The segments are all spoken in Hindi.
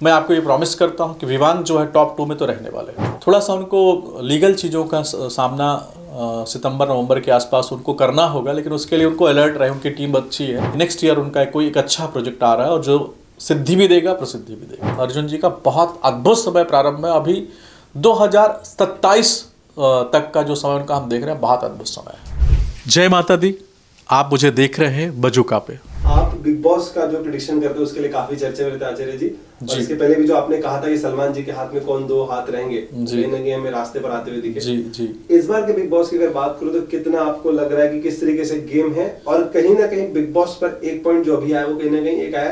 मैं आपको ये प्रॉमिस करता हूँ कि विवान जो है टॉप 2 में तो रहने वाले हैं। थोड़ा सा उनको लीगल चीज़ों का सामना सितंबर नवंबर के आसपास उनको करना होगा, लेकिन उसके लिए उनको अलर्ट रहे, उनकी टीम अच्छी है। नेक्स्ट ईयर उनका कोई एक अच्छा प्रोजेक्ट आ रहा है और जो सिद्धि भी देगा, प्रसिद्धि भी देगा। अर्जुन जी का बहुत अद्भुत समय प्रारंभ है। अभी 2027 तक का जो समय उनका हम देख रहे हैं, बहुत अद्भुत समय है। जय माता दी। आप मुझे देख रहे हैं बजूका पे। आप बिग बॉस का जो प्रेडिक्शन करते हो उसके लिए काफी चर्चे में रहते हैं आचार्य जी। और इसके पहले भी जो आपने कहा था कि सलमान जी के हाथ में कौन 2 हाथ रहेंगे, कहीं ना कहीं हमें रास्ते पर आते हुए दिखे। जी जी। इस बार के बिग बॉस की अगर बात करूं तो कितना आपको लग रहा है कि किस तरीके से गेम है, और कहीं ना कहीं बिग बॉस पर एक पॉइंट जो अभी आया वो कहीं ना कहीं एक आया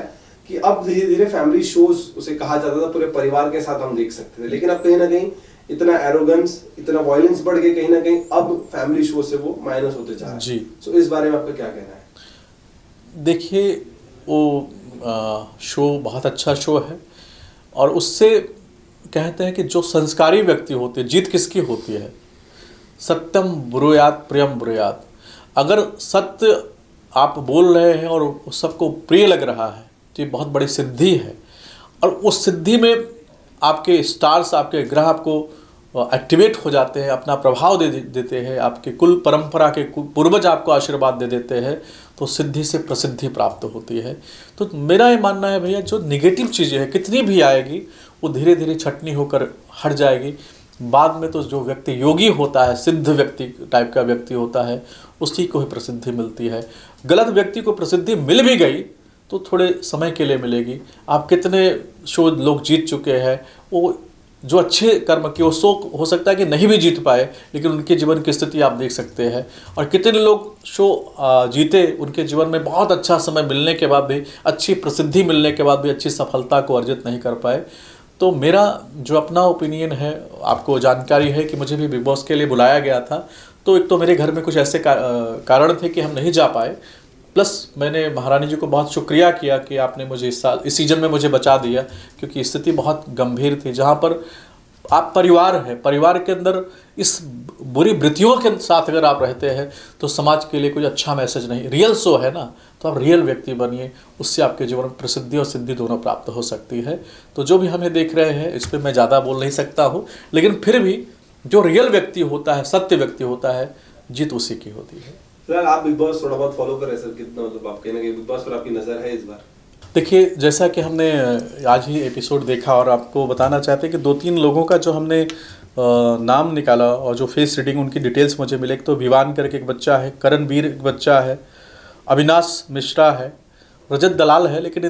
कि अब धीरे धीरे फैमिली शोज उसे कहा जाता था, पूरे परिवार के साथ हम देख सकते थे, लेकिन अब कहीं ना कहीं इतना एरोगेंस, इतना वायलेंस बढ़ गया, कहीं ना कहीं अब फैमिली शो से वो माइनस होते जा रहा है जी। तो इस बारे में आपका क्या कहना है? देखिए, वो शो बहुत अच्छा शो है और उससे कहते हैं कि जो संस्कारी व्यक्ति होते हैं, जीत किसकी होती है? सत्यम ब्रूयात प्रियम ब्रूयात। अगर सत्य आप बोल रहे हैं और सबको प्रिय लग रहा है तो ये बहुत बड़ी सिद्धि है, और उस सिद्धि में आपके स्टार्स, आपके ग्रह आपको एक्टिवेट हो जाते हैं, अपना प्रभाव देते हैं, आपके कुल परंपरा के पूर्वज आपको आशीर्वाद दे देते हैं, तो सिद्धि से प्रसिद्धि प्राप्त होती है। तो मेरा ये मानना है भैया, जो निगेटिव चीज़ें हैं कितनी भी आएगी वो धीरे धीरे छटनी होकर हट जाएगी। बाद में तो जो व्यक्ति योगी होता है, सिद्ध व्यक्ति टाइप का व्यक्ति होता है, उसी को ही प्रसिद्धि मिलती है। गलत व्यक्ति को प्रसिद्धि मिल भी गई तो थोड़े समय के लिए मिलेगी। आप कितने शो लोग जीत चुके हैं, वो जो अच्छे कर्म किए वो शो हो सकता है कि नहीं भी जीत पाए, लेकिन उनके जीवन की स्थिति आप देख सकते हैं। और कितने लोग शो जीते, उनके जीवन में बहुत अच्छा समय मिलने के बाद भी, अच्छी प्रसिद्धि मिलने के बाद भी अच्छी सफलता को अर्जित नहीं कर पाए। तो मेरा जो अपना ओपिनियन है, आपको जानकारी है कि मुझे भी बिग बॉस के लिए बुलाया गया था, तो एक तो मेरे घर में कुछ ऐसे कारण थे कि हम नहीं जा पाए, प्लस मैंने महारानी जी को बहुत शुक्रिया किया कि आपने मुझे इस सीजन में मुझे बचा दिया, क्योंकि स्थिति बहुत गंभीर थी। जहाँ पर आप परिवार है, परिवार के अंदर इस बुरी वृत्तियों के साथ अगर आप रहते हैं तो समाज के लिए कोई अच्छा मैसेज नहीं। रियल शो है ना, तो आप रियल व्यक्ति बनिए, उससे आपके जीवन में प्रसिद्धि और सिद्धि दोनों प्राप्त हो सकती है। तो जो भी हमें देख रहे हैं, इस पर मैं ज़्यादा बोल नहीं सकता हूँ, लेकिन फिर भी जो रियल व्यक्ति होता है, सत्य व्यक्ति होता है, जीत उसी की होती है। सर, आप बिग बॉस थोड़ा बहुत फॉलो कर रहे हैं सर, कितना मतलब आप कहने के बिग बॉस पर आपकी नज़र है इस बार? देखिए, जैसा कि हमने आज ही एपिसोड देखा और आपको बताना चाहते हैं कि 2-3 लोगों का जो हमने नाम निकाला और जो फेस रीडिंग उनकी डिटेल्स मुझे मिले। तो विवान करके एक बच्चा है, करणवीर एक बच्चा है, अविनाश मिश्रा है, रजत दलाल है, लेकिन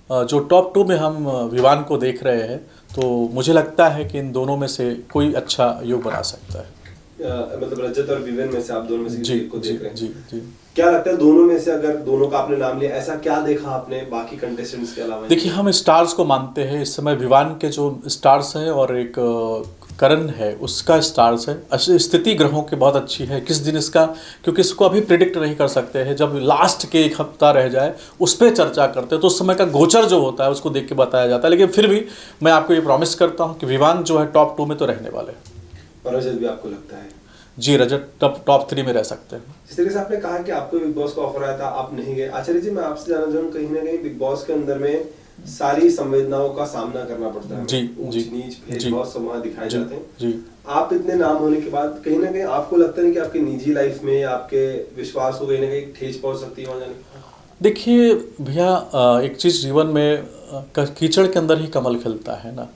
जो टॉप 2 में हम विवान को देख रहे हैं, तो मुझे लगता है कि इन दोनों में से कोई अच्छा योग बना सकता है। मतलब रजत और विवेन में से आप दोनों में से किसी को देख रहे हैं? जी जी। क्या लगता है दोनों में से, अगर दोनों का आपने नाम लिया, ऐसा क्या देखा आपने बाकी कंटेस्टेंट्स के अलावा? देखिए, हम स्टार्स को मानते हैं इस समय। विवान के जो स्टार्स हैं और एक करण है, उसका स्टार्स है। स्थिति ग्रहों की बहुत अच्छी है। किस दिन इसका, क्योंकि इसको अभी प्रिडिक्ट नहीं कर सकते हैं, जब लास्ट के 1 हफ्ता रह जाए उस पर चर्चा करते हैं, तो उस समय का गोचर जो होता है उसको देख के बताया जाता है। लेकिन फिर भी मैं आपको ये प्रॉमिस करता हूँ कि विवान जो है टॉप 2 में तो रहने वाले हैं। और रजत भी आपको लगता है? जी, रजत टॉप 3 में रह सकते हैं। जिस तरीके से आपने कहा कि आपको बिग बॉस का ऑफर आया था, आप नहीं गए। आचार्य जी, मैं आपसे जानना चाहूँ, कहीं ना कहीं बिग बॉस के अंदर में सारी संवेदनाओं का सामना करना पड़ता है। जी ऊंच जी नीच भेदभाव सब वहाँ दिखाए जाते हैं जी। आप इतने नाम होने के बाद कहीं ना कहीं आपको लगता है कि आपकी निजी लाइफ में आपके विश्वास को कहीं ना कहीं ठेस पहुंच सकती है वहाँ जाने के? देखिए भैया, एक चीज़ जीवन में कीचड़ के अंदर ही कमल खिलता है ना,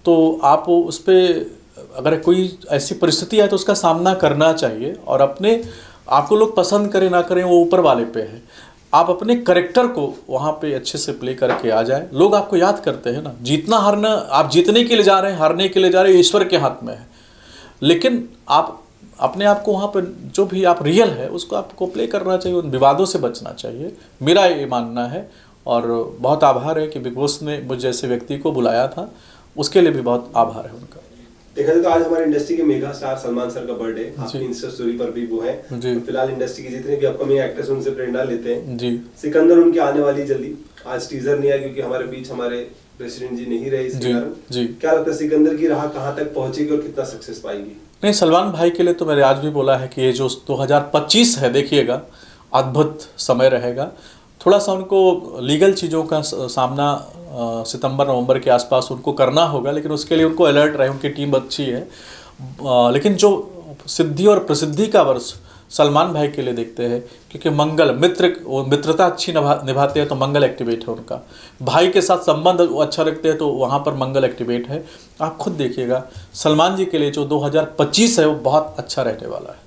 तो आप उस पर अगर कोई ऐसी परिस्थिति है तो उसका सामना करना चाहिए। और अपने आपको लोग पसंद करें ना करें, वो ऊपर वाले पे है। आप अपने करेक्टर को वहाँ पे अच्छे से प्ले करके आ जाए, लोग आपको याद करते हैं ना। जीतना हारना, आप जीतने के लिए जा रहे हैं, हारने के लिए जा रहे हैं, ईश्वर के हाथ में है। लेकिन आप अपने आप को वहाँ पर जो भी आप रियल है उसको आपको प्ले करना चाहिए, उन विवादों से बचना चाहिए, मेरा ये मानना है। और बहुत आभार है कि बिग बॉस ने मुझ जैसे व्यक्ति को बुलाया था, उसके लिए भी बहुत आभार है उनका। देखा जाए तो आज हमारे इंडस्ट्री के मेगा स्टार सलमान सर का बर्थडे, आपकी इंस्टा स्टोरी पर भी वो है। तो फिलहाल इंडस्ट्री की जितने भी अपकमिंग एक्टर्स उनसे प्रेरणा लेते हैं जी। सिकंदर उनकी आने वाली जल्दी, आज टीजर नहीं आया क्योंकि हमारे बीच हमारे प्रेसिडेंट जी नहीं रहे इसके कारण। क्या लगता है सिकंदर की राह कहाँ तक पहुंचेगी और कितना सक्सेस पाएगी? नहीं, सलमान भाई के लिए तो मैंने आज भी बोला है कि ये जो 2025 है, देखिएगा अद्भुत समय रहेगा। थोड़ा सा उनको लीगल चीज़ों का सामना सितंबर नवंबर के आसपास उनको करना होगा, लेकिन उसके लिए उनको अलर्ट रहे, उनकी टीम अच्छी है। लेकिन जो सिद्धि और प्रसिद्धि का वर्ष सलमान भाई के लिए देखते हैं, क्योंकि मंगल मित्रता अच्छी निभाते हैं तो मंगल एक्टिवेट है उनका, भाई के साथ संबंध अच्छा रखते हैं तो वहाँ पर मंगल एक्टिवेट है। आप खुद देखिएगा सलमान जी के लिए जो 2025 है वो बहुत अच्छा रहने वाला है।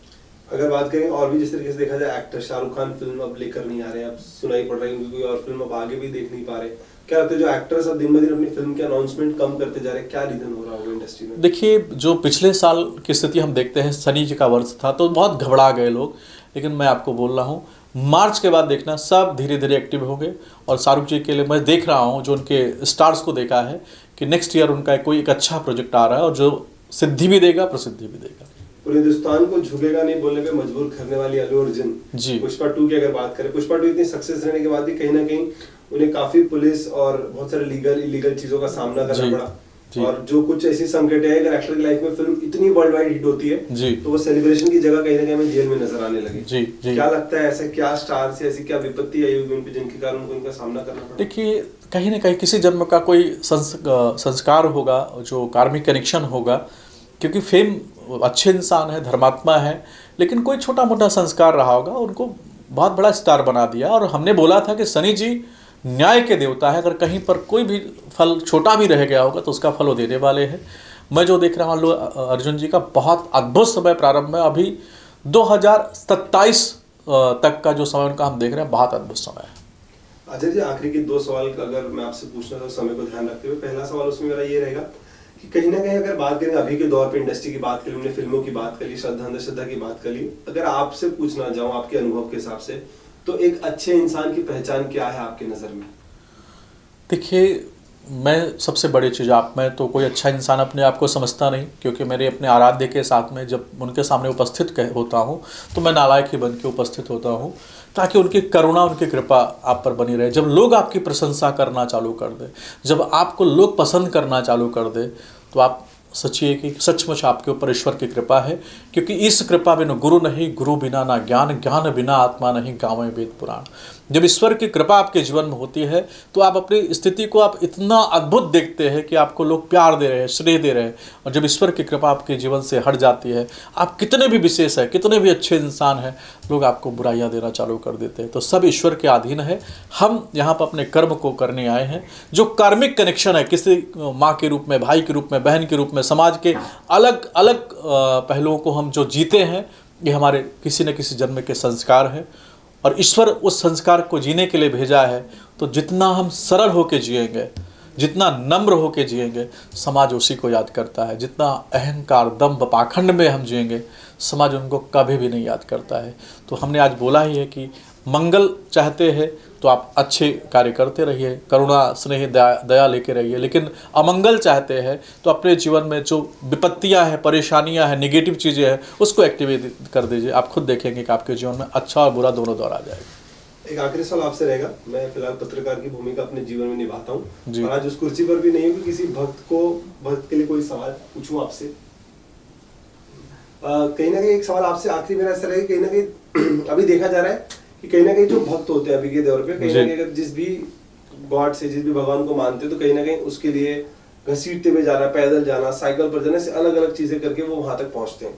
अगर बात करें और भी जिस तरीके से देखा जाए, एक्टर शाहरुख खान फिल्म अब लेकर नहीं आ रहे, अब सुनाई पड़ रही है उनकी कोई और फिल्म अब आगे भी देख नहीं पा रहे, क्या लगता है जो एक्टर्स अब दिन ब दिन अपनी फिल्म के अनाउंसमेंट कम करते जा रहे हैं, क्या रीजन हो रहा होगा इंडस्ट्री में? देखिए, जो पिछले साल की स्थिति हम देखते हैं, शनि जी का वर्ष था तो बहुत घबरा गए लोग, लेकिन मैं आपको बोल रहा हूँ मार्च के बाद देखना सब धीरे धीरे एक्टिव होंगे। और शाहरुख जी के लिए मैं देख रहा हूँ, जो उनके स्टार्स को देखा है कि नेक्स्ट ईयर उनका कोई एक अच्छा प्रोजेक्ट आ रहा है और जो सिद्धि भी देगा प्रसिद्धि भी देगा। पूरे हिंदुस्तान को झुकेगा नहीं बोलने पे मजबूर करने वाली अल्लू अर्जुन जी, पुष्पा 2 की अगर बात करें, पुष्पा 2 इतनी सक्सेस रहने के बाद भी कहीं ना कहीं उन्हें काफी पुलिस और बहुत सारे लीगल इलीगल चीजों का सामना करना पड़ा। और जो कुछ ऐसी संकट है, अगर एक्टर की लाइफ में फिल्म इतनी वर्ल्ड वाइड हिट होती है तो वो सेलिब्रेशन की जगह कहीं ना कहीं हमें जेल में नजर आने लगी। जी, जी। क्या लगता है ऐसे क्या स्टार से ऐसी क्या विपत्ति आई होगी उन पे जिनके कारण उनको इनका सामना करना पड़ा? देखिए, कहीं ना कहीं किसी जन्म का कोई संस्कार होगा, जो कार्मिक कनेक्शन होगा, क्योंकि फेम अच्छे इंसान है, धर्मात्मा है, लेकिन कोई छोटा मोटा संस्कार रहा होगा, उनको बहुत बड़ा स्टार बना दिया। और हमने बोला था कि शनि जी न्याय के देवता है, अगर कहीं पर कोई भी फल छोटा भी रह गया होगा तो उसका फल वो देने वाले हैं। मैं जो देख रहा हूँ अल्लू अर्जुन जी का बहुत अद्भुत समय प्रारंभ है, अभी 2027 तक का जो समय उनका हम देख रहे हैं, बहुत अद्भुत समय है। अजय जी, आखिरी के 2 सवाल का अगर मैं आपसे पूछना था समय को ध्यान रखते हुए, पहला सवाल उसमें मेरा ये रहेगा कि कहीं ना कहीं अगर बात करें अभी के दौर पे इंडस्ट्री की बात करी, हमने फिल्मों की बात करी, श्रद्धा अंधश्रद्धा की बात करी, अगर आपसे पूछना चाहूँ आपके अनुभव के हिसाब से, तो एक अच्छे इंसान की पहचान क्या है आपकी नज़र में? देखिए, मैं सबसे बड़ी चीज़ मैं तो कोई अच्छा इंसान अपने आप को समझता नहीं, क्योंकि मेरे अपने आराध्य के साथ में जब उनके सामने उपस्थित होता हूँ तो मैं नालायक ही बन के उपस्थित होता हूँ, ताकि उनकी करुणा, उनकी कृपा आप पर बनी रहे। जब लोग आपकी प्रशंसा करना चालू कर दे, जब आपको लोग पसंद करना चालू कर दे, तो आप सोचिए कि सचमुच आपके ऊपर ईश्वर की कृपा है, क्योंकि इस कृपा बिना गुरु नहीं, गुरु बिना ना ज्ञान, ज्ञान बिना आत्मा नहीं, गावें वेद पुराण। जब ईश्वर की कृपा आपके जीवन में होती है तो आप अपनी स्थिति को आप इतना अद्भुत देखते हैं कि आपको लोग प्यार दे रहे हैं, स्नेह दे रहे हैं। और जब ईश्वर की कृपा आपके जीवन से हट जाती है, आप कितने भी विशेष हैं, कितने भी अच्छे इंसान हैं, लोग आपको बुराइयां देना चालू कर देते हैं। तो सब ईश्वर के अधीन है। हम यहाँ पर अपने कर्म को करने आए हैं। जो कार्मिक कनेक्शन है, किसी माँ के रूप में, भाई के रूप में, बहन के रूप में, समाज के अलग अलग पहलुओं को हम जो जीते हैं, ये हमारे किसी न किसी जन्म के संस्कार हैं। और ईश्वर उस संस्कार को जीने के लिए भेजा है। तो जितना हम सरल होकर जिएंगे, जितना नम्र होकर जिएंगे, समाज उसी को याद करता है। जितना अहंकार, दंभ, पाखंड में हम जिएंगे, समाज उनको कभी भी नहीं याद करता है। तो हमने आज बोला ही है कि मंगल चाहते हैं तो आप अच्छे कार्य करते रहिए, करुणा, स्नेह, दया लेके रहिए। लेकिन अमंगल चाहते हैं तो अपने जीवन में जो विपत्तियां हैं, परेशानियां हैं, निगेटिव चीज़ें हैं, उसको एक्टिवेट कर दीजिए। आप खुद देखेंगे कि आपके जीवन में अच्छा और बुरा दोनों दौर आ जाएगा। एक आखिरी सवाल आपसे रहेगा। मैं फिलहाल पत्रकार की भूमिका अपने जीवन में निभाता हूँ और आज उस कुर्सी पर भी नहीं हूँ कि किसी भक्त के लिए कोई सवाल पूछूं आपसे। कहीं ना कहीं एक सवाल आपसे आखिरी मेरा ऐसा रहेगा, कहीं ना कहीं अभी देखा जा रहा है कि कहीं ना कहीं जो भक्त होते हैं अभी के दौर पे, कहीं ना कहीं अगर जिस भी गॉड से, जिस भी भगवान को मानते हैं, तो कहीं ना कहीं उसके लिए घसीटते हुए जाना, पैदल जाना, साइकिल पर जाना, से अलग अलग चीजें करके वो वहां तक पहुंचते हैं।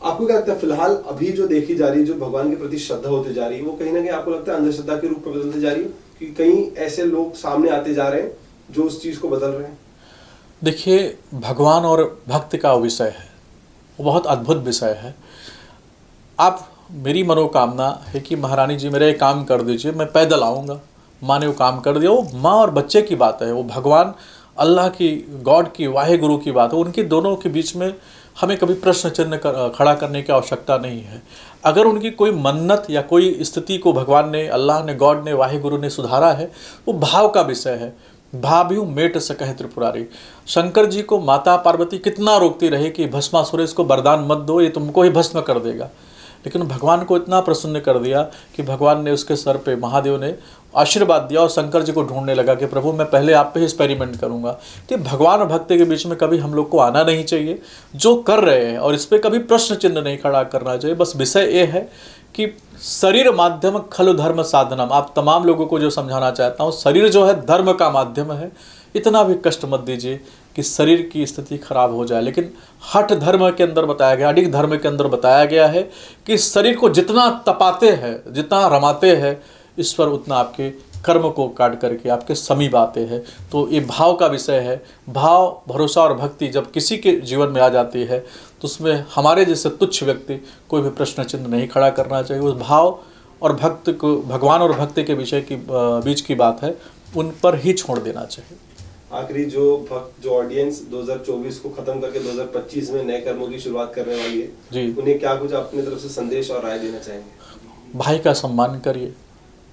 आपको क्या लगता है फिलहाल अभी जो देखी जा रही है, जो भगवान के प्रति श्रद्धा होती जा रही है, वो कहीं ना कहीं आपको लगता है अंधश्रद्धा के रूप में बदलती जा रही है कि कहीं ऐसे लोग सामने आते जा रहे हैं जो उस चीज को बदल रहे हैं? देखिए, भगवान और भक्त का विषय है, वो बहुत अद्भुत विषय है। आप, मेरी मनोकामना है कि महारानी जी मेरा एक काम कर दीजिए, मैं पैदल आऊँगा। माँ ने वो काम कर दिया। वो माँ और बच्चे की बात है, वो भगवान अल्लाह की, गॉड की, वाहे गुरु की बात है। उनकी दोनों के बीच में हमें कभी प्रश्न चिन्ह खड़ा करने की आवश्यकता नहीं है। अगर उनकी कोई मन्नत या कोई स्थिति को भगवान ने, अल्लाह ने, गॉड ने, वाहे गुरु ने सुधारा है, वो भाव का विषय है। भाव्यू मेट सकह त्रिपुरारी। शंकर जी को माता पार्वती कितना रोकती रही कि भस्मासुर, इसको वरदान मत दो, ये तुमको ही भस्म कर देगा। लेकिन भगवान को इतना प्रसन्न कर दिया कि भगवान ने उसके सर पे, महादेव ने आशीर्वाद दिया और शंकर जी को ढूंढने लगा कि प्रभु मैं पहले आप पे ही एक्सपेरिमेंट करूंगा। तो भगवान और भक्त के बीच में कभी हम लोग को आना नहीं चाहिए, जो कर रहे हैं, और इस पर कभी प्रश्न चिन्ह नहीं खड़ा करना चाहिए। बस विषय ये है कि शरीर माध्यम खलु धर्म साधनम, आप तमाम लोगों को जो समझाना चाहता हूँ, शरीर जो है धर्म का माध्यम है। इतना भी कष्ट मत दीजिए कि शरीर की स्थिति खराब हो जाए। लेकिन हठ धर्म के अंदर बताया गया, अडिग धर्म के अंदर बताया गया है कि शरीर को जितना तपाते हैं, जितना रमाते हैं, ईश्वर उतना आपके कर्म को काट करके आपके समीप आते हैं। तो ये भाव का विषय है। भाव, भरोसा और भक्ति जब किसी के जीवन में आ जाती है तो उसमें हमारे जैसे तुच्छ व्यक्ति कोई भी प्रश्न चिन्ह नहीं खड़ा करना चाहिए। उस भाव और भक्त को, भगवान और भक्ति के विषय की बीच की बात है, उन पर ही छोड़ देना चाहिए। आखिरी जो भक्त, जो ऑडियंस 2024 को खत्म करके 2025 में नए कर्मों की शुरुआत करने वाली है जी, उन्हें क्या कुछ अपनी तरफ से संदेश और राय देना चाहेंगे? भाई का सम्मान करिए।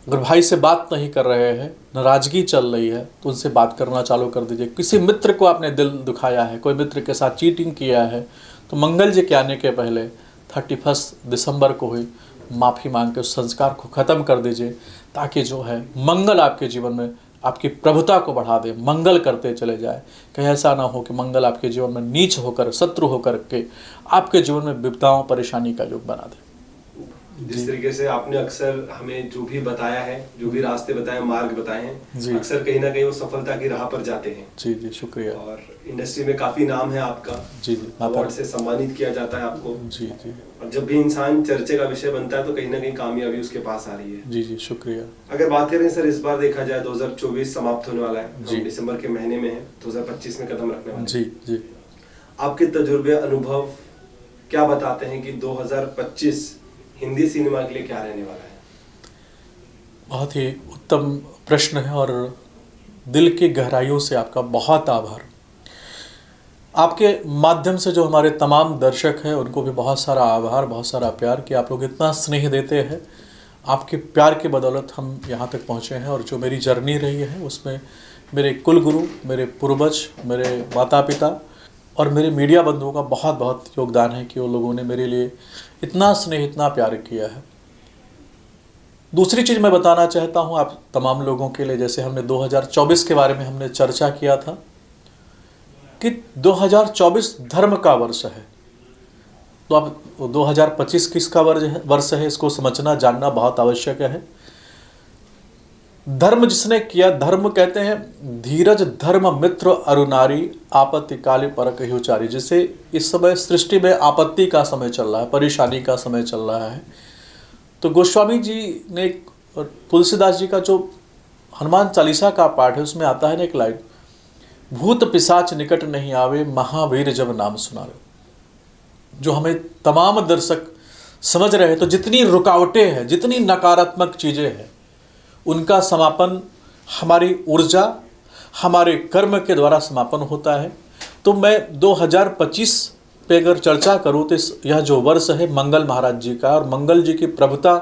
अगर भाई से बात नहीं कर रहे हैं, नाराजगी चल रही है, तो उनसे बात करना चालू कर दीजिए। किसी मित्र को आपने दिल दुखाया है, कोई मित्र के साथ चीटिंग किया है, तो मंगल जी के आने के पहले 31 दिसंबर को ही माफ़ी मांग के उस संस्कार को ख़त्म कर दीजिए, ताकि जो है मंगल आपके जीवन में आपकी प्रभुता को बढ़ा दे, मंगल करते चले जाए। कहीं ऐसा ना हो कि मंगल आपके जीवन में नीच होकर, शत्रु होकर के आपके जीवन में विपदाओं, परेशानी का युग बना दे। जिस तरीके से आपने अक्सर हमें जो भी बताया है, जो भी रास्ते बताए, मार्ग बताए हैं, अक्सर कहीं ना कहीं वो सफलता की राह पर जाते हैं। जी जी, शुक्रिया। और इंडस्ट्री में काफी नाम है आपका। जी जी, अवार्ड से सम्मानित किया जाता है आपको। जी जी। और जब भी इंसान चर्चे का विषय बनता है तो कहीं ना कहीं कामयाबी उसके पास आ रही है। जी जी, शुक्रिया। अगर बात करें सर, इस बार देखा जाए 2024 समाप्त होने वाला है, हम दिसंबर के महीने में है, 2025 में कदम रखने वाले। जी जी। आपके तजुर्बे, अनुभव क्या बताते हैं कि 2025 हिंदी सिनेमा के लिए क्या रहने वाला है? बहुत ही उत्तम प्रश्न है और दिल की गहराइयों से आपका बहुत आभार। आपके माध्यम से जो हमारे तमाम दर्शक हैं उनको भी बहुत सारा आभार, बहुत सारा प्यार कि आप लोग इतना स्नेह देते हैं। आपके प्यार के बदौलत हम यहाँ तक पहुँचे हैं। और जो मेरी जर्नी रही है उसमें मेरे कुलगुरु, मेरे पूर्वज, मेरे माता पिता और मेरे मीडिया बंधुओं का बहुत बहुत योगदान है कि वो लोगों ने मेरे लिए इतना स्नेह, इतना प्यार किया है। दूसरी चीज़ मैं बताना चाहता हूँ आप तमाम लोगों के लिए, जैसे हमने 2024 के बारे में हमने चर्चा किया था कि 2024 धर्म का वर्ष है, तो अब 2025 किसका वर्ष है इसको समझना, जानना बहुत आवश्यक है। धर्म जिसने किया, धर्म कहते हैं धीरज धर्म मित्र अरुनारी आपत्ति काले पर कही उचारी। जैसे इस समय सृष्टि में आपत्ति का समय चल रहा है, परेशानी का समय चल रहा है, तो गोस्वामी जी ने, तुलसीदास जी का जो हनुमान चालीसा का पाठ है उसमें आता है ना एक लाइन, भूत पिशाच निकट नहीं आवे महावीर जब नाम सुनावे। जो हमें तमाम दर्शक समझ रहे हैं, तो जितनी रुकावटें हैं, जितनी नकारात्मक चीज़ें हैं, उनका समापन हमारी ऊर्जा, हमारे कर्म के द्वारा समापन होता है। तो मैं 2025 पे अगर चर्चा करूँ तो यह जो वर्ष है मंगल महाराज जी का, और मंगल जी की प्रभुता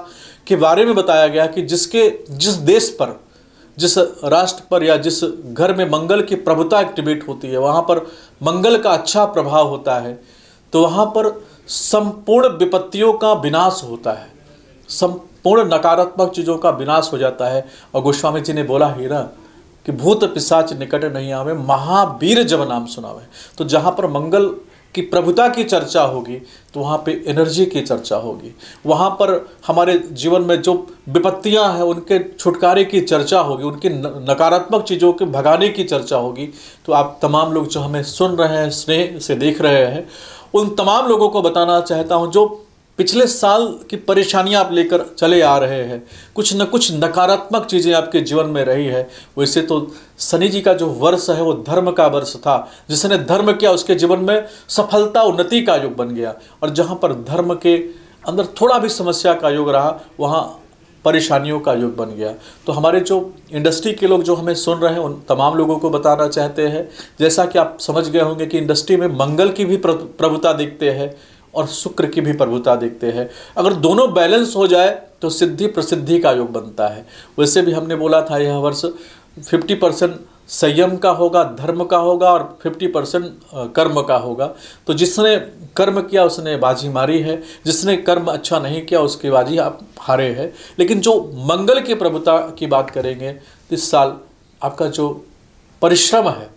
के बारे में बताया गया कि जिस देश पर, जिस राष्ट्र पर या जिस घर में मंगल की प्रभुता एक्टिवेट होती है, वहाँ पर मंगल का अच्छा प्रभाव होता है, तो वहाँ पर संपूर्ण विपत्तियों का विनाश होता है, संपूर्ण नकारात्मक चीज़ों का विनाश हो जाता है। और गोस्वामी जी ने बोला ही ना कि भूत पिशाच निकट नहीं आवे महावीर जब नाम सुनावे। तो जहाँ पर मंगल की प्रभुता की चर्चा होगी तो वहाँ पे एनर्जी की चर्चा होगी, वहाँ पर हमारे जीवन में जो विपत्तियाँ हैं उनके छुटकारे की चर्चा होगी, उनकी नकारात्मक चीज़ों के भगाने की चर्चा होगी। तो आप तमाम लोग जो हमें सुन रहे हैं, स्नेह से देख रहे हैं, उन तमाम लोगों को बताना चाहता हूँ जो पिछले साल की परेशानियां आप लेकर चले आ रहे हैं, कुछ न कुछ नकारात्मक चीज़ें आपके जीवन में रही है। वैसे तो शनि जी का जो वर्ष है वो धर्म का वर्ष था, जिसने धर्म किया उसके जीवन में सफलता, उन्नति का युग बन गया। और जहां पर धर्म के अंदर थोड़ा भी समस्या का युग रहा, वहां परेशानियों का युग बन गया। तो हमारे जो इंडस्ट्री के लोग जो हमें सुन रहे हैं उन तमाम लोगों को बताना चाहते हैं, जैसा कि आप समझ गए होंगे कि इंडस्ट्री में मंगल की भी प्रभुता देखते हैं और शुक्र की भी प्रभुता देखते हैं। अगर दोनों बैलेंस हो जाए तो सिद्धि प्रसिद्धि का योग बनता है। वैसे भी हमने बोला था यह वर्ष 50% संयम का होगा, धर्म का होगा, और 50% कर्म का होगा। तो जिसने कर्म किया उसने बाजी मारी है, जिसने कर्म अच्छा नहीं किया उसकी बाजी आप हारे हैं। लेकिन जो मंगल की प्रभुता की बात करेंगे तो इस साल आपका जो परिश्रम है,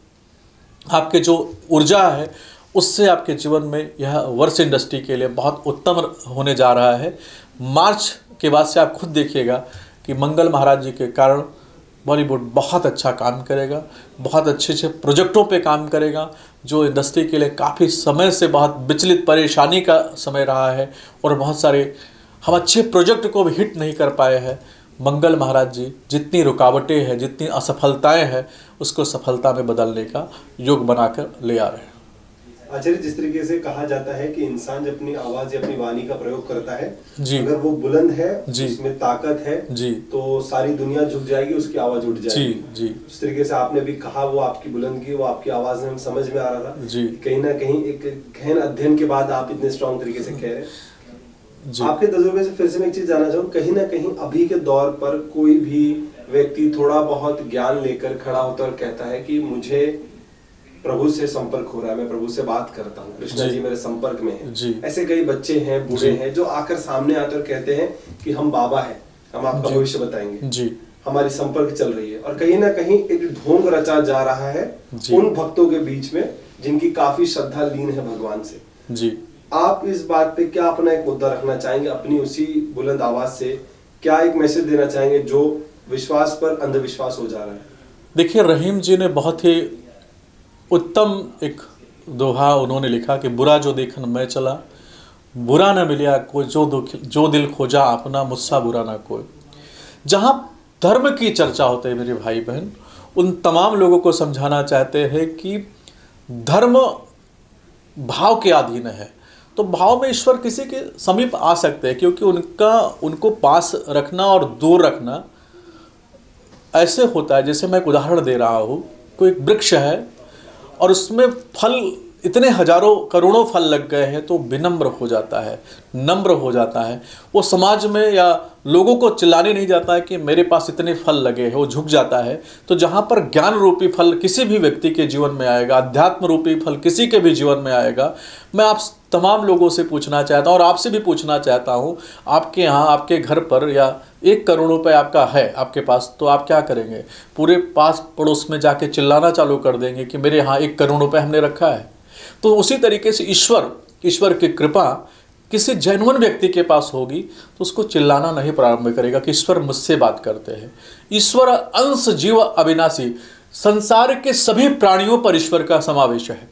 आपके जो ऊर्जा है, उससे आपके जीवन में यह वर्ष इंडस्ट्री के लिए बहुत उत्तम होने जा रहा है। मार्च के बाद से आप खुद देखिएगा कि मंगल महाराज जी के कारण बॉलीवुड बहुत अच्छा काम करेगा, बहुत अच्छे अच्छे प्रोजेक्टों पे काम करेगा, जो इंडस्ट्री के लिए काफ़ी समय से बहुत विचलित परेशानी का समय रहा है और बहुत सारे हम अच्छे प्रोजेक्ट को भी हिट नहीं कर पाए हैं। मंगल महाराज जी जितनी रुकावटें हैं, जितनी असफलताएं हैं, उसको सफलता में बदलने का योग बनाकर ले आ रहे हैं। आचार्य, जिस तरीके से कहा जाता है कि इंसान जब अपनी आवाज या अपनी वाणी का प्रयोग करता है, जी, अगर वो बुलंद है, जी, उसमें ताकत है, जी, तो सारी दुनिया झुक जाएगी, उसकी आवाज उठ जाएगी। जी, जी, जिस तरीके से आपने भी कहा, वो आपकी बुलंदगी, वो आपकी आवाज में हम समझ में आ रहा था। जी, कहीं ना कहीं एक गहन अध्ययन के बाद आप इतने स्ट्रॉन्ग तरीके से कह रहे हैं। जी। आपके तजुर्बे से फिर से मैं एक चीज जानना चाहूँ, कहीं ना कहीं अभी के दौर पर कोई भी व्यक्ति थोड़ा बहुत ज्ञान लेकर खड़ा होता है और कहता है कि मुझे प्रभु से संपर्क हो रहा है, मैं प्रभु से बात करता हूँ, कृष्णा जी मेरे संपर्क में है। जी। ऐसे कई बच्चे हैं, बूढ़े हैं, जो आकर सामने आकर कहते हैं कि हम बाबा हैं, हम आपका भविष्य बताएंगे, जी, हमारी संपर्क चल रही है। और कहीं ना कहीं एक ढोंग रचा जा रहा है उन भक्तों के बीच में जिनकी काफी श्रद्धा लीन है भगवान से। जी। आप इस बात पे क्या अपना एक मुद्दा रखना चाहेंगे? अपनी उसी बुलंद आवाज से क्या एक मैसेज देना चाहेंगे जो विश्वास पर अंधविश्वास हो जा रहा है? देखिए, रहीम जी ने बहुत ही उत्तम एक दोहा उन्होंने लिखा कि बुरा जो देखन मैं चला, बुरा न मिलिया कोई, जो दिल खोजा अपना, मुझसा बुरा ना कोई। जहाँ धर्म की चर्चा होती है मेरे भाई बहन, उन तमाम लोगों को समझाना चाहते हैं कि धर्म भाव के अधीन है। तो भाव में ईश्वर किसी के समीप आ सकते हैं, क्योंकि उनको पास रखना और दूर रखना ऐसे होता है। जैसे मैं एक उदाहरण दे रहा हूँ, कोई एक वृक्ष है और उसमें फल इतने हजारों करोड़ों फल लग गए हैं, तो विनम्र हो जाता है, नम्र हो जाता है। वो समाज में या लोगों को चिल्लाने नहीं जाता है कि मेरे पास इतने फल लगे हैं, वो झुक जाता है। तो जहाँ पर ज्ञान रूपी फल किसी भी व्यक्ति के जीवन में आएगा, अध्यात्म रूपी फल किसी के भी जीवन में आएगा, मैं आप तमाम लोगों से पूछना चाहता हूँ और आपसे भी पूछना चाहता हूँ, आपके यहाँ आपके घर पर या 1 करोड़ रुपए आपका है आपके पास, तो आप क्या करेंगे? पूरे पास पड़ोस में जाके चिल्लाना चालू कर देंगे कि मेरे यहाँ 1 करोड़ रुपए हमने रखा है। तो उसी तरीके से ईश्वर की कृपा किसी जेन्युइन व्यक्ति के पास होगी तो उसको चिल्लाना नहीं प्रारंभ करेगा कि ईश्वर मुझसे बात करते हैं। ईश्वर अंश जीव अविनाशी, संसार के सभी प्राणियों पर ईश्वर का समावेश है।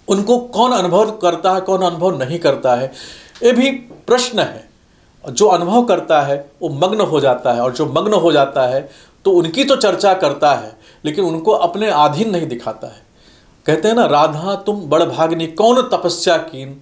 उनको कौन अनुभव करता है, कौन अनुभव नहीं करता है, ये भी प्रश्न है। जो अनुभव करता है वो मग्न हो जाता है, और जो मग्न हो जाता है तो उनकी तो चर्चा करता है, लेकिन उनको अपने अधीन नहीं दिखाता है। कहते हैं ना, राधा तुम बड़ भागनी, कौन तपस्या कीन,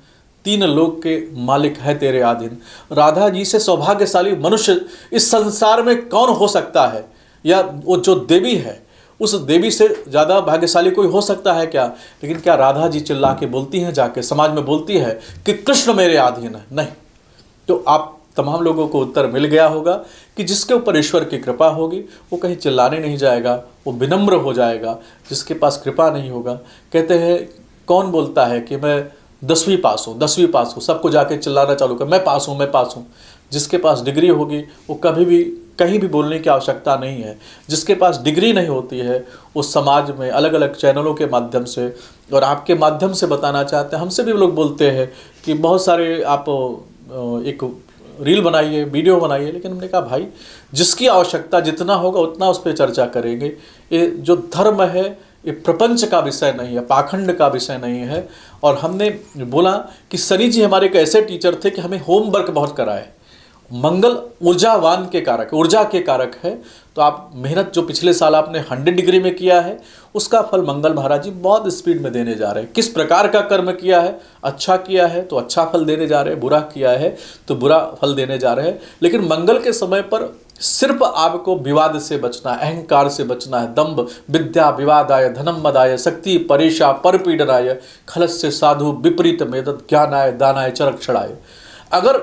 3 लोक के मालिक है तेरे अधीन। राधा जी से सौभाग्यशाली मनुष्य इस संसार में कौन हो सकता है? या वो जो देवी है, उस देवी से ज़्यादा भाग्यशाली कोई हो सकता है क्या? लेकिन क्या राधा जी चिल्ला के बोलती हैं, जाके समाज में बोलती है कि कृष्ण मेरे अधीन है? नहीं। तो आप तमाम लोगों को उत्तर मिल गया होगा कि जिसके ऊपर ईश्वर की कृपा होगी वो कहीं चिल्लाने नहीं जाएगा, वो विनम्र हो जाएगा। जिसके पास कृपा नहीं होगा, कहते हैं कौन बोलता है कि मैं 10वीं पास हूँ, सबको जाके चिल्लाना चालू कर, मैं पास हूँ। जिसके पास डिग्री होगी वो कभी भी कहीं भी बोलने की आवश्यकता नहीं है। जिसके पास डिग्री नहीं होती है वो समाज में अलग अलग चैनलों के माध्यम से और आपके माध्यम से बताना चाहते हैं। हमसे भी लोग बोलते हैं कि बहुत सारे आप एक रील बनाइए, वीडियो बनाइए, लेकिन हमने कहा भाई जिसकी आवश्यकता जितना होगा उतना उस पर चर्चा करेंगे। ये जो धर्म है ये प्रपंच का विषय नहीं है, पाखंड का विषय नहीं है। और हमने बोला कि शनि जी हमारे एक ऐसे टीचर थे कि हमें होमवर्क बहुत कराए। मंगल ऊर्जावान के कारक, ऊर्जा के कारक है। तो आप मेहनत जो पिछले साल आपने 100 डिग्री में किया है उसका फल मंगल महाराज जी बहुत स्पीड में देने जा रहे हैं। किस प्रकार का कर्म किया है, अच्छा किया है तो अच्छा फल देने जा रहे हैं, बुरा किया है तो बुरा फल देने जा रहे हैं। लेकिन मंगल के समय पर सिर्फ आपको विवाद से बचना है, अहंकार से बचना है। दंभ विद्या विवादाय धनम मदाय शक्ति परेशा परपीडनाय खलस्य साधु विपरीत मेदत ज्ञानाय दानाय चरक्षणाय। अगर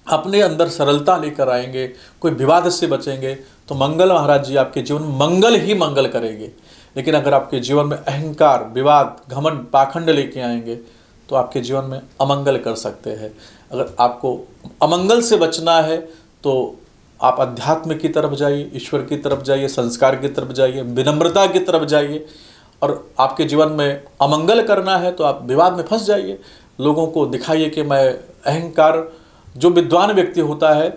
अपने अंदर सरलता लेकर आएंगे, कोई विवाद से बचेंगे, तो मंगल महाराज जी आपके जीवन में मंगल ही मंगल करेंगे। लेकिन अगर आपके जीवन में अहंकार, विवाद, घमंड, पाखंड लेके आएंगे तो आपके जीवन में अमंगल कर सकते हैं। अगर आपको अमंगल से बचना है तो आप अध्यात्म की तरफ जाइए, ईश्वर की तरफ जाइए, संस्कार की तरफ जाइए, विनम्रता की तरफ जाइए। और आपके जीवन में अमंगल करना है तो आप विवाद में फंस जाइए। लोगों को दिखाइए कि मैं अहंकार जो विद्वान व्यक्ति होता है,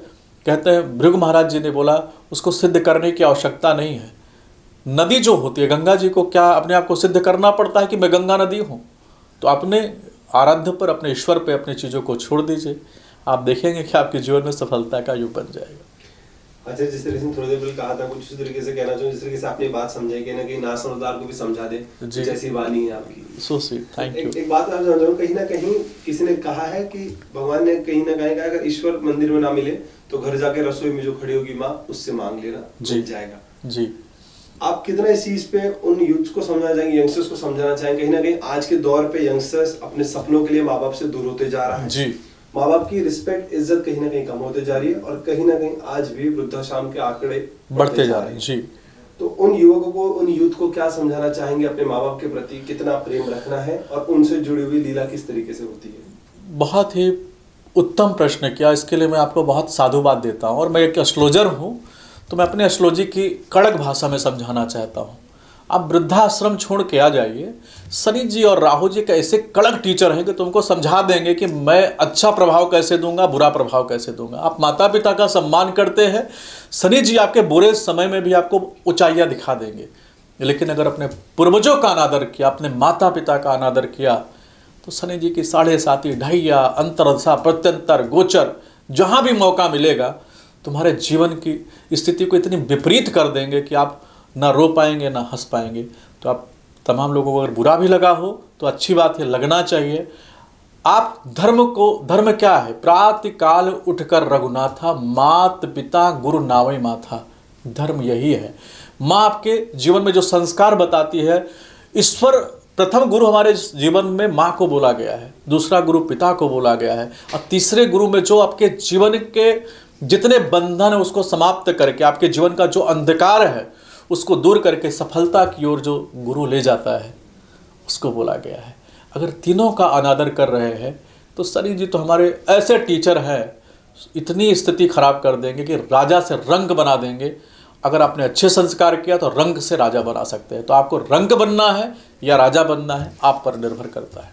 कहते हैं भृगु महाराज जी ने बोला, उसको सिद्ध करने की आवश्यकता नहीं है। नदी जो होती है, गंगा जी को क्या अपने आप को सिद्ध करना पड़ता है कि मैं गंगा नदी हूँ? तो अपने आराध्य पर, अपने ईश्वर पे अपनी चीज़ों को छोड़ दीजिए, आप देखेंगे कि आपके जीवन में सफलता का युग बन जाएगा। अच्छा, जिस तरीके से थोड़ी देर पहले कहा था, कुछ इस तरीके से कहना चाहूँ, जिस तरीके से आपने बात समझाई, कहीं ना कहीं ना समझदार को भी समझा दे, कुछ ऐसी वाणी है आपकी। So sweet, thank you. एक बात मैं समझ रहा हूँ, कहीं ना कहीं किसी ने कहा है कि भगवान ने कहीं ना कहीं कहा, अगर ईश्वर मंदिर में ना मिले तो घर जाके रसोई में जो खड़ी होगी माँ, उससे मांग लेना, मिल जाएगा जी। आप कितना इस चीज पे उन यूथ को समझाना चाहेंगे, यंगस्टर्स को समझाना चाहेंगे? कहीं ना कहीं आज के दौर पे यंगस्टर्स अपने सपनों के लिए माँ बाप से दूर होते जा रहा है जी। माँ बाप की रिस्पेक्ट, इज्जत कहीं ना कहीं कम होते जा रही है, और कहीं ना कहीं आज भी वृद्धाश्रम के आंकड़े बढ़ते जा रहे हैं जी। तो उन युवकों को, उन यूथ को क्या समझाना चाहेंगे अपने माँ बाप के प्रति, कितना प्रेम रखना है, और उनसे जुड़ी हुई लीला किस तरीके से होती है? बहुत ही उत्तम प्रश्न किया, इसके लिए मैं आपको बहुत साधुवाद देता हूँ। और मैं एक एस्ट्रोलॉजर हूँ, तो मैं अपने एस्ट्रोलॉजी की कड़क भाषा में समझाना चाहता हूँ। आप वृद्धाश्रम छोड़ के आ जाइए, शनि जी और राहु जी का ऐसे कड़क टीचर हैं कि तुमको समझा देंगे कि मैं अच्छा प्रभाव कैसे दूंगा, बुरा प्रभाव कैसे दूंगा। आप माता पिता का सम्मान करते हैं, शनि जी आपके बुरे समय में भी आपको ऊंचाइयां दिखा देंगे। लेकिन अगर अपने पूर्वजों का अनादर किया, अपने माता पिता का अनादर किया, तो शनि जी की 7.5 ढैया, अंतरदशा, प्रत्यंतर, गोचर, जहाँ भी मौका मिलेगा तुम्हारे जीवन की स्थिति को इतनी विपरीत कर देंगे कि आप ना रो पाएंगे ना हंस पाएंगे। तो आप तमाम लोगों को अगर बुरा भी लगा हो तो अच्छी बात है, लगना चाहिए। आप धर्म क्या है? प्रातः काल उठकर रघुनाथा, मात पिता गुरु नावै माथा। धर्म यही है। माँ आपके जीवन में जो संस्कार बताती है, ईश्वर प्रथम गुरु हमारे जीवन में माँ को बोला गया है, दूसरा गुरु पिता को बोला गया है, और तीसरे गुरु में जो आपके जीवन के जितने बंधन है उसको समाप्त करके, आपके जीवन का जो अंधकार है उसको दूर करके सफलता की ओर जो गुरु ले जाता है, उसको बोला गया है। अगर तीनों का अनादर कर रहे हैं तो शनि जी तो हमारे ऐसे टीचर हैं, इतनी स्थिति खराब कर देंगे कि राजा से रंग बना देंगे। अगर आपने अच्छे संस्कार किया तो रंग से राजा बना सकते हैं। तो आपको रंग बनना है या राजा बनना है, आप पर निर्भर करता है।